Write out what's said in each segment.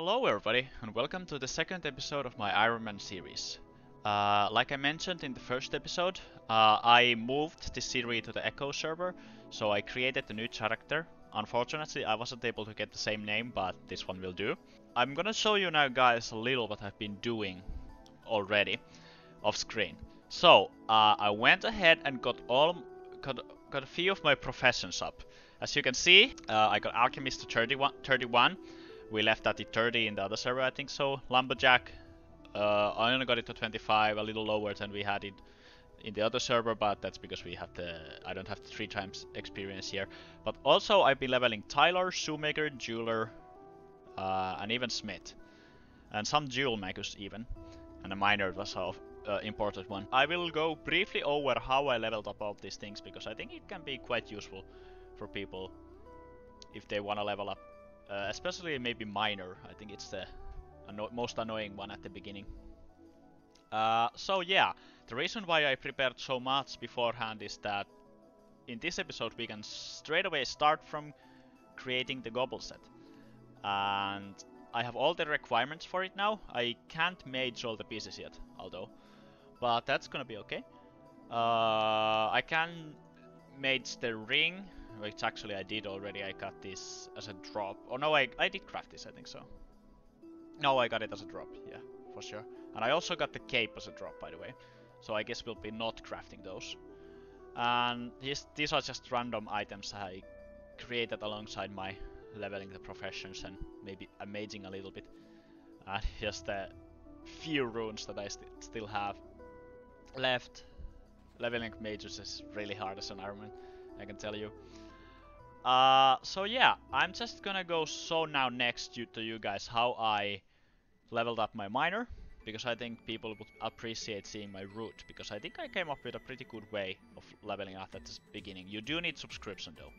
Hello everybody, and welcome to the second episode of my Ironman series. Like I mentioned in the first episode, I moved the series to the Echo server, so I created a new character. Unfortunately, I wasn't able to get the same name, but this one will do. I'm gonna show you now, guys, a little what I've been doing already off screen. So, I went ahead and got a few of my professions up. As you can see, I got Alchemist to 31. We left at the 30 in the other server, I think so. Lumberjack, I only got it to 25, a little lower than we had it in the other server, but that's because I don't have the 3 times experience here. But also I've been leveling Tyler, Shoemaker, Jeweler, and even Smith. And some jewel makers even. And a miner was an important one. I will go briefly over how I leveled up all these things, because I think it can be quite useful for people if they want to level up. Especially maybe miner. I think it's the most annoying one at the beginning. So yeah, the reason why I prepared so much beforehand is that in this episode we can straight away start from creating the Gobball Set. And I have all the requirements for it now. I can't mage all the pieces yet, although, but that's gonna be okay. I can mage the ring, which actually I did already. I got this as a drop. Oh no, I did craft this, I think so. No, I got it as a drop, yeah, for sure. And I also got the cape as a drop, by the way. So I guess we'll be not crafting those. And these are just random items I created alongside my leveling the professions and maybe amazing a little bit. And just a few runes that I still have left. Leveling mages is really hard as an Ironman, I can tell you. So yeah, I'm just gonna go now next to you guys how I leveled up my miner, because I think people would appreciate seeing my route, because I think I came up with a pretty good way of leveling up at the beginning. You do need subscription though.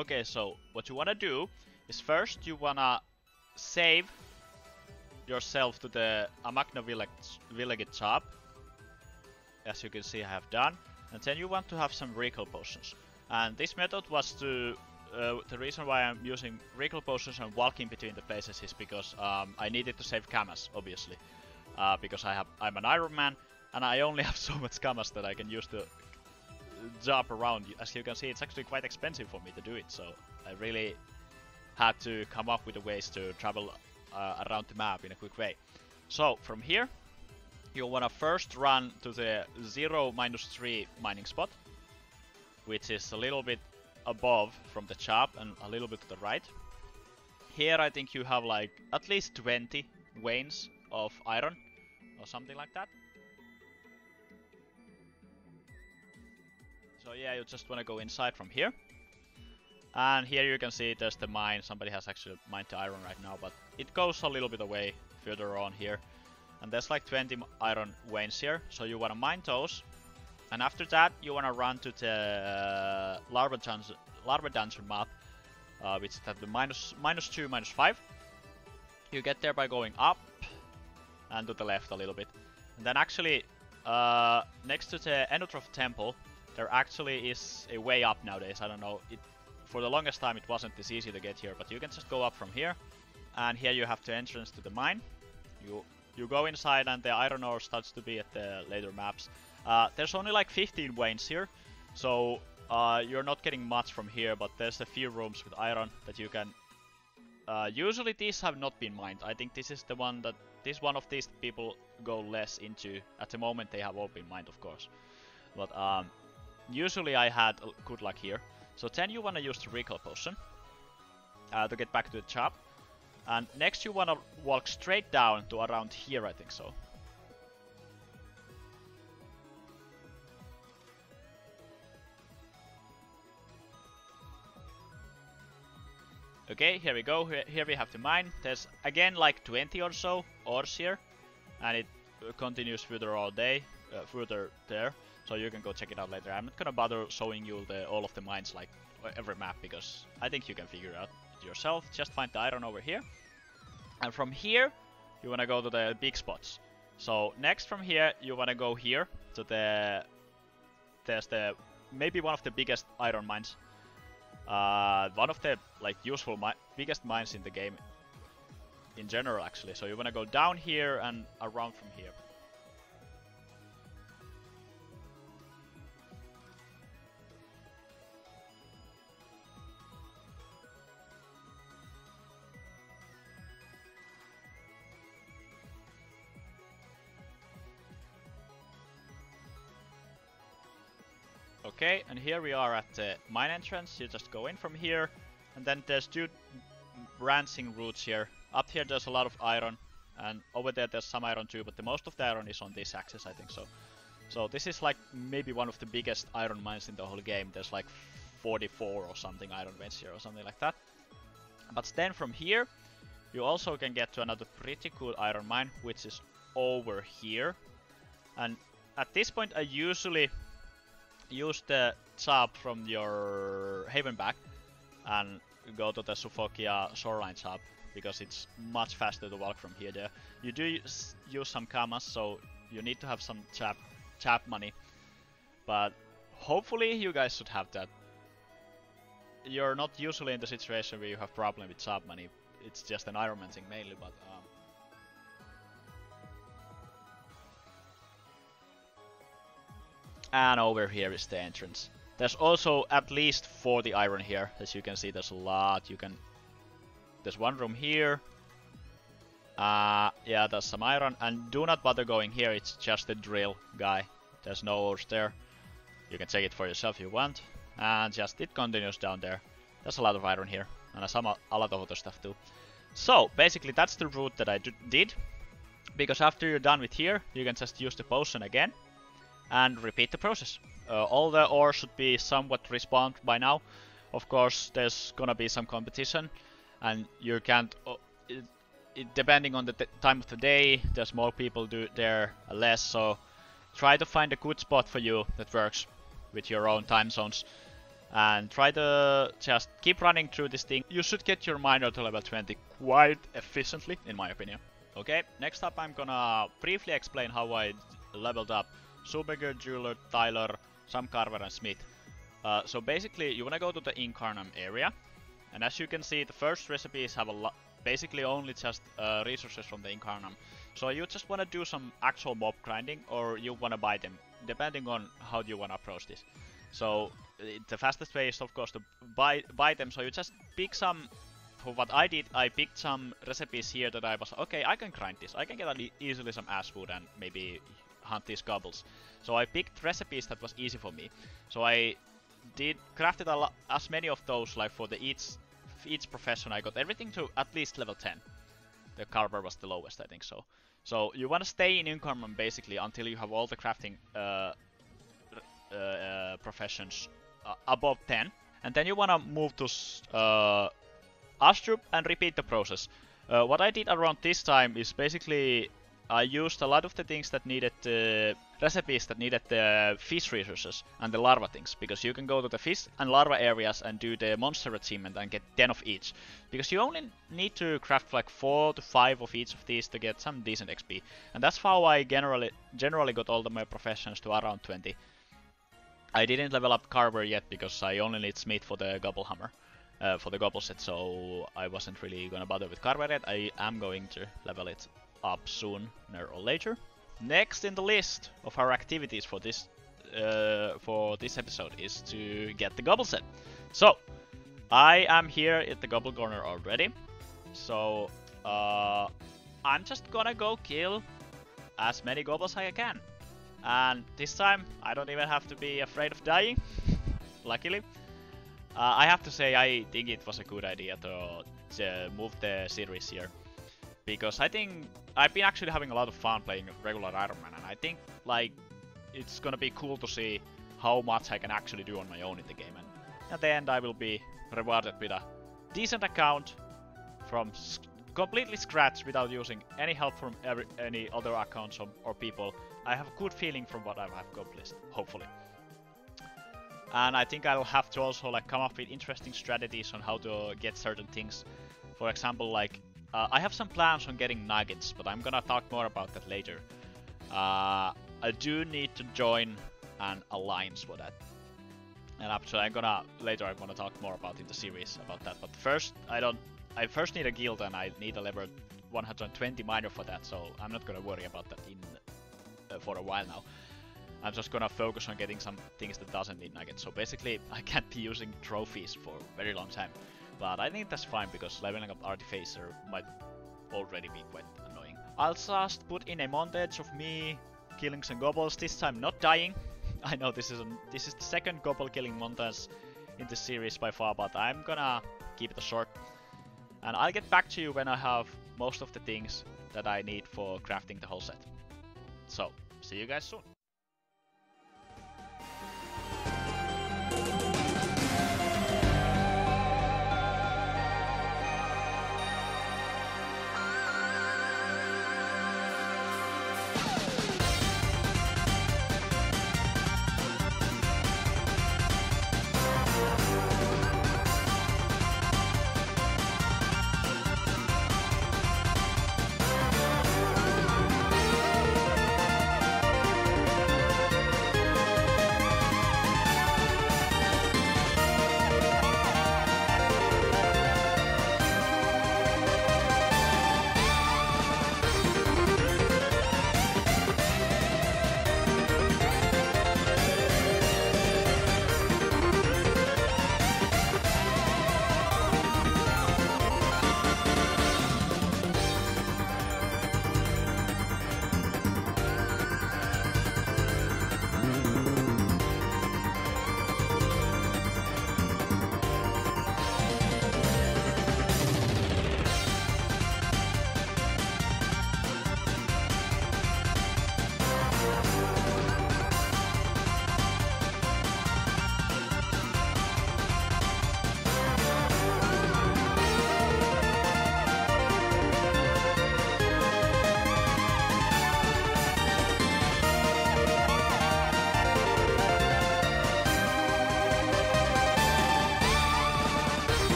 Okay, so what you wanna do is first you wanna save yourself to the Amagna village shop, as you can see I have done, and then you want to have some recall potions. And this method was to, the reason why I'm using recall potions and walking between the places is because I needed to save Camas, obviously. Because I'm an Ironman, and I only have so much Camas that I can use to jump around. As you can see, it's actually quite expensive for me to do it, so I really had to come up with the ways to travel around the map in a quick way. So, from here, you wanna first run to the 0-3 mining spot, which is a little bit above from the shop and a little bit to the right. Here I think you have like at least 20 veins of iron or something like that. So yeah, you just want to go inside from here. And here you can see there's the mine. Somebody has actually mined the iron right now, but it goes a little bit away further on here. And there's like 20 iron veins here, so you want to mine those. And after that, you want to run to the Larva Dungeon map, which is at the -2, -5. You get there by going up and to the left a little bit. And then actually, next to the Enotrof Temple, there actually is a way up nowadays. I don't know, for the longest time it wasn't this easy to get here, but you can just go up from here. And here you have the entrance to the mine. You go inside and the iron ore starts to be at the later maps. There's only like 15 veins here, so you're not getting much from here, but there's a few rooms with iron that you can... usually these have not been mined. I think this is the one that... This one of these people go less into. At the moment they have all been mined, of course. But usually I had good luck here. So then you want to use the recall potion to get back to the shop. And next you want to walk straight down to around here, I think so. Okay, here we go. Here we have the mine. There's again like 20 or so ores here, and it continues further all day, further there. So you can go check it out later. I'm not gonna bother showing you all of the mines like every map, because I think you can figure it out yourself. Just find the iron over here, and from here you wanna go to the big spots. So next from here you wanna go here to there's the maybe one of the biggest iron mines. One of the like useful biggest mines in the game in general actually. So you wanna go down here and around from here. Okay, and here we are at the mine entrance. You just go in from here, and then there's two branching routes here. Up here there's a lot of iron, and over there there's some iron too, but the most of the iron is on this axis, I think so. So this is like maybe one of the biggest iron mines in the whole game. There's like 44 or something iron veins here or something like that. But then from here, you also can get to another pretty cool iron mine, which is over here. And at this point I usually use the sub from your Haven back and go to the Sophokia shoreline sub, because it's much faster to walk from here there. You do use some kamas, so you need to have some chap money, but hopefully you guys should have that. You're not usually in the situation where you have problem with sub money. It's just an Ironman thing mainly, but and over here is the entrance. There's also at least 40 iron here. As you can see, there's a lot. There's one room here. Yeah, there's some iron. And do not bother going here. It's just a drill guy. There's no ores there. You can check it for yourself if you want. And just it continues down there. There's a lot of iron here. And a lot of other stuff too. So basically that's the route that I did. Because after you're done with here, you can just use the potion again and repeat the process. All the ore should be somewhat respawned by now. Of course, there's gonna be some competition, and you can't. Depending on the time of the day, there's more people there, less. So try to find a good spot for you that works with your own time zones, and try to just keep running through this thing. You should get your miner to level 20 quite efficiently, in my opinion. Okay, next up I'm gonna briefly explain how I leveled up Shoemaker, Jeweler, Tyler, some Carver and Smith. So basically you wanna go to the Incarnum area, and as you can see the first recipes have basically only just resources from the Incarnum. So you just wanna do some actual mob grinding, or you wanna buy them, depending on how you wanna approach this. So the fastest way is of course to buy them, so you just pick some. For what I did, I picked some recipes here that I was, okay, I can grind this, I can get easily some ash wood and maybe hunt these gobbles. So I picked recipes that was easy for me. So I crafted as many of those, like for each profession. I got everything to at least level 10. The Carver was the lowest, I think so. So you want to stay in Incarnum basically until you have all the crafting professions above 10. And then you want to move to Astrup and repeat the process. What I did around this time is basically I used a lot of the things that needed recipes that needed the fish resources and the larva things, because you can go to the fish and larva areas and do the monster achievement and get 10 of each, because you only need to craft like 4 to 5 of each of these to get some decent XP, and that's how I generally got all of my professions to around 20. I didn't level up Carver yet because I only need Smith for the Gobball hammer. For the Gobball set, so I wasn't really gonna bother with Carver yet. I am going to level it up sooner or later. Next in the list of our activities for this episode is to get the Gobball set. So I am here at the Gobball corner already. So I'm just gonna go kill as many gobbles as I can. And this time I don't even have to be afraid of dying, luckily. I have to say I think it was a good idea to move the series here, because I think I've been actually having a lot of fun playing regular Ironman, and I think like it's gonna be cool to see how much I can actually do on my own in the game, and at the end I will be rewarded with a decent account from completely scratch without using any help from any other accounts or people. I have a good feeling from what I have accomplished, hopefully. And I think I'll have to also like come up with interesting strategies on how to get certain things. For example, like I have some plans on getting nuggets, but I'm gonna talk more about that later. I do need to join an alliance for that, and actually I'm gonna talk more about in the series about that. But first, I first need a guild, and I need a level 120 minor for that, so I'm not gonna worry about that in for a while now. I'm just gonna focus on getting some things that doesn't need nuggets. So basically, I can't be using trophies for a very long time. But I think that's fine, because leveling up Artificer might already be quite annoying. I'll just put in a montage of me killing some gobbles, this time not dying. I know this is the second gobble killing montage in the series by far, but I'm gonna keep it short. And I'll get back to you when I have most of the things that I need for crafting the whole set. So, see you guys soon.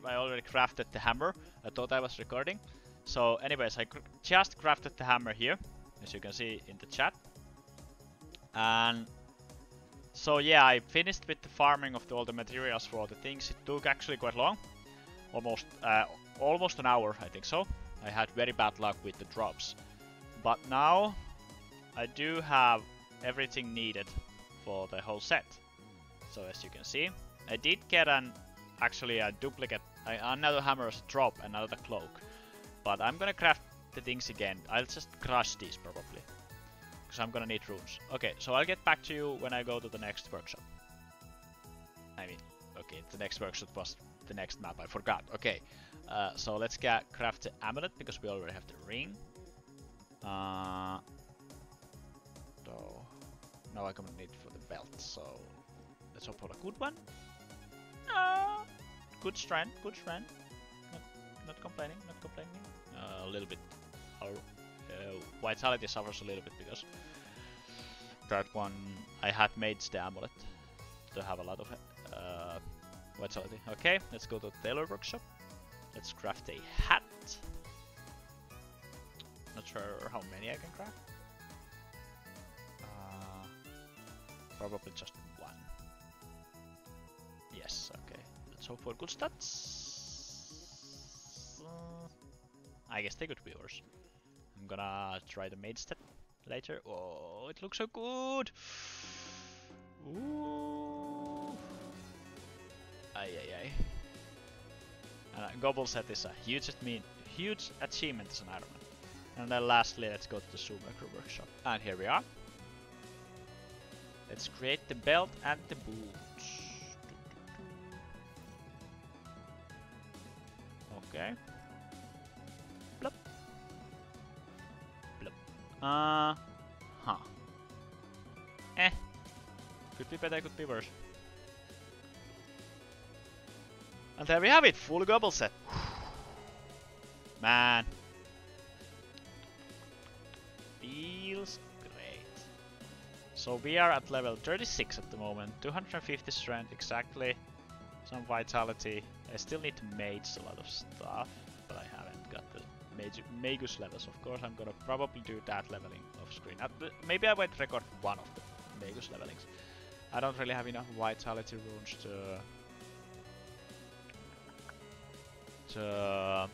I already crafted the hammer. I thought I was recording. So anyways, I just crafted the hammer here, as you can see in the chat. And so yeah, I finished with the farming of all the materials for all the things. It took actually quite long. Almost an hour, I think so. I had very bad luck with the drops. But now I do have everything needed for the whole set. So as you can see, I did get actually a duplicate, another hammer's drop, another cloak. But I'm gonna craft the things again. I'll just crush these probably, because I'm gonna need runes. Okay, so I'll get back to you when I go to the next workshop. I mean, okay, the next workshop was the next map, I forgot. Okay, so let's craft the amulet, because we already have the ring. So now I'm gonna need for the belt, so let's hope for a good one. Good strength, good strength. Not complaining, not complaining. A little bit. Our vitality suffers a little bit because that one I had made the amulet to have a lot of vitality. Okay, let's go to the tailor workshop. Let's craft a hat. Not sure how many I can craft. Probably just one. Yes, okay. Let's hope for good stats. I guess they could be worse. I'm gonna try the maid step later. Oh, it looks so good! Ooh! Ay ay ay. Gobball Set is a huge achievement as an Ironman. And then lastly, let's go to the Shoemaker workshop. And here we are. Let's create the belt and the boots. Okay. Blup. Blup. Huh. Could be better, could be worse. And there we have it, full Gobball Set. Man. Feels great. So we are at level 36 at the moment, 250 strength exactly, some vitality. I still need to mage a lot of stuff, but I haven't got the Magus levels. Of course, I'm gonna probably do that leveling off screen. Maybe I might record one of the Magus levelings. I don't really have enough vitality runes to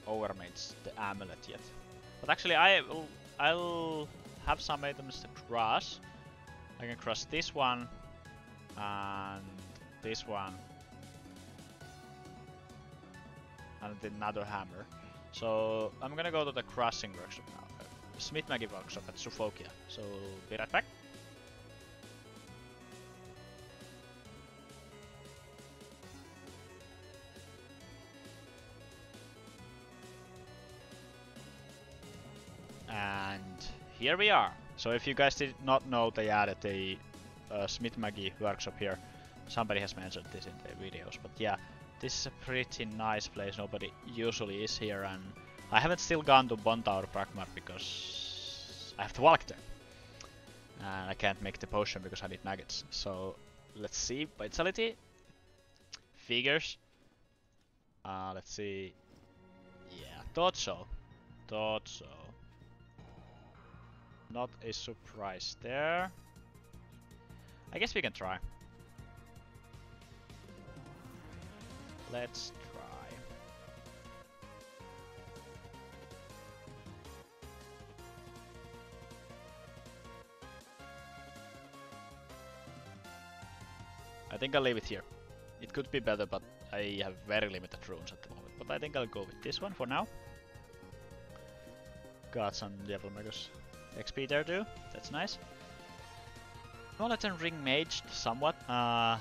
overmage the amulet yet. But actually, I'll have some items to cross. I can cross this one and this one and another hammer. So I'm gonna go to the crossing workshop now, Smith Maggie workshop at Sophokia. So be right back. And here we are. So if you guys did not know, they added a Smith Maggie workshop here. Somebody has mentioned this in their videos, but yeah, this is a pretty nice place. Nobody usually is here, and I haven't still gone to Bontaur Pragmar because I have to walk there. And I can't make the potion because I need nuggets. So let's see, vitality, figures. Let's see. Yeah, thought so. Not a surprise there. I guess we can try. Let's try. I think I'll leave it here. It could be better, but I have very limited runes at the moment. But I think I'll go with this one for now. Got some Devil Magus XP there too. That's nice. Knowledge and Ring maged somewhat. I'll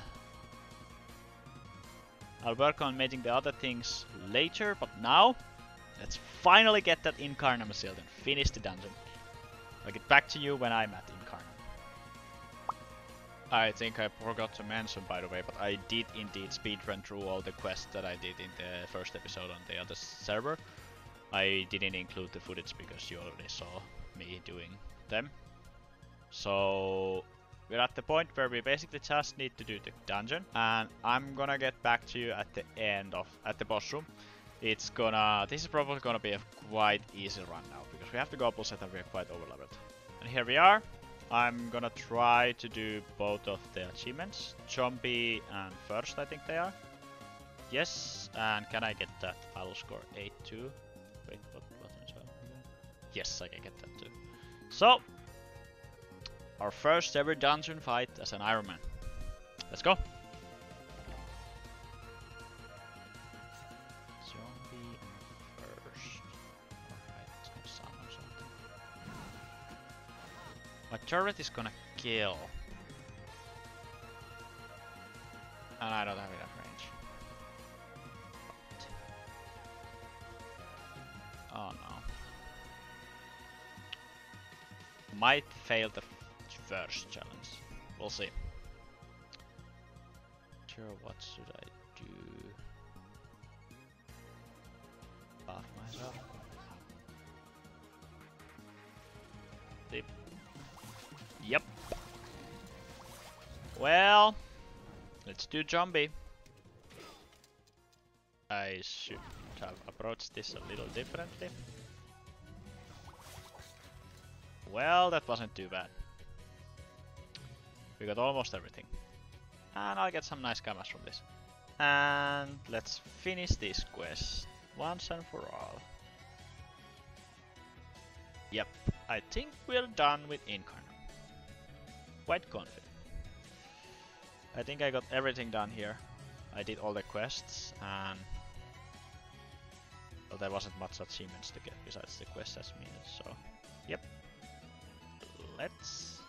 work on maging the other things later, but now let's finally get that Incarnum sealed and finish the dungeon. I'll get back to you when I'm at Incarnum. I think I forgot to mention, by the way, but I did indeed speedrun through all the quests that I did in the first episode on the other server. I didn't include the footage because you already saw me doing them. So we're at the point where we basically just need to do the dungeon, and I'm gonna get back to you at the end at the boss room. This is probably gonna be a quite easy run now because we have the Gobball Set and we're quite overleveled. And here we are. I'm gonna try to do both of the achievements, Zombie and First, I think they are. Yes, and can I get that? I'll score 8-2. Wait, what button is that? Yes, I can get that too. So, our first ever dungeon fight as an Ironman. Let's go! Zombie and First. Alright, it's gonna summon something. My turret is gonna kill. And I don't have enough range. Oh no. Might fail the first challenge. We'll see. Sure, what should I do? Buff myself. Dip. Yep. Well, let's do zombie. I should have approached this a little differently. Well, that wasn't too bad. We got almost everything. And I'll get some nice cameras from this. And let's finish this quest once and for all. Yep, I think we're done with Incarnum. Quite confident. I think I got everything done here. I did all the quests, and well, there wasn't much achievements to get besides the quest as minutes, so yep. Let's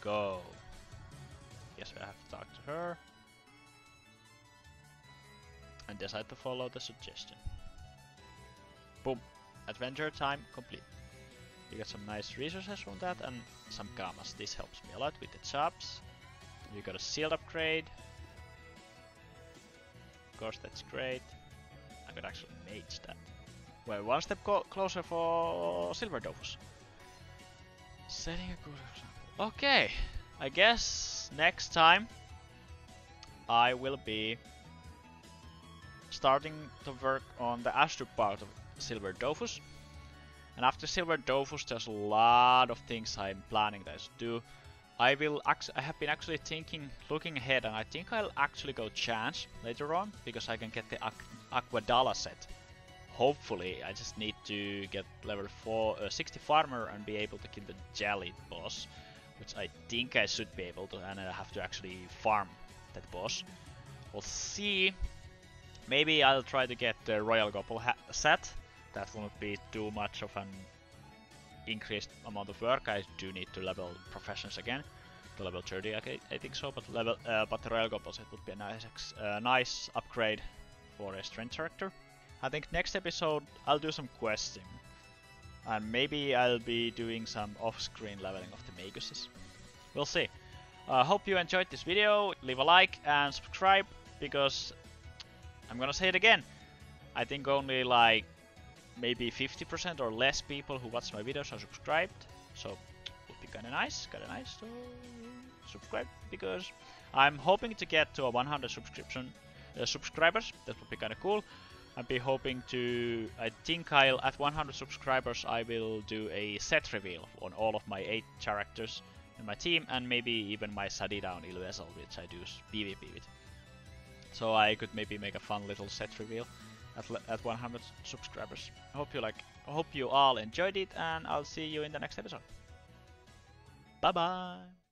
go. Guess I have to talk to her and decide to follow the suggestion. Boom. Adventure time complete. We got some nice resources from that and some kamas. This helps me a lot with the chops. We got a shield upgrade. Of course, that's great. I could actually mage that. We're one step closer for Silver Dofus. Setting a good example. Okay, I guess next time I will be starting to work on the Aether part of Silver Dofus. And after Silver Dofus, there's a lot of things I'm planning to do. I have been actually looking ahead, and I think I'll actually go chance later on, because I can get the Gobball Set. Hopefully, I just need to get level 60 farmer and be able to kill the Jelly boss, which I think I should be able to, and I have to actually farm that boss. We'll see. Maybe I'll try to get the Royal Gobball Set. That won't be too much of an increased amount of work. I do need to level Professions again to level 30, I think so. But the Royal Gobball Set would be a nice upgrade for a strength character. I think next episode I'll do some questing, and maybe I'll be doing some off-screen leveling of the Maguses. We'll see. Hope you enjoyed this video. Leave a like and subscribe, because I'm gonna say it again. I think only like maybe 50% or less people who watch my videos are subscribed, so it would be kinda nice to subscribe, because I'm hoping to get to a 100 subscribers. That would be kinda cool. I'd be hoping to, I think at 100 subscribers I will do a set reveal on all of my 8 characters in my team, and maybe even my Hideout vessel, which I do PvP with. So I could maybe make a fun little set reveal at 100 subscribers. I hope you all enjoyed it, and I'll see you in the next episode. Bye bye!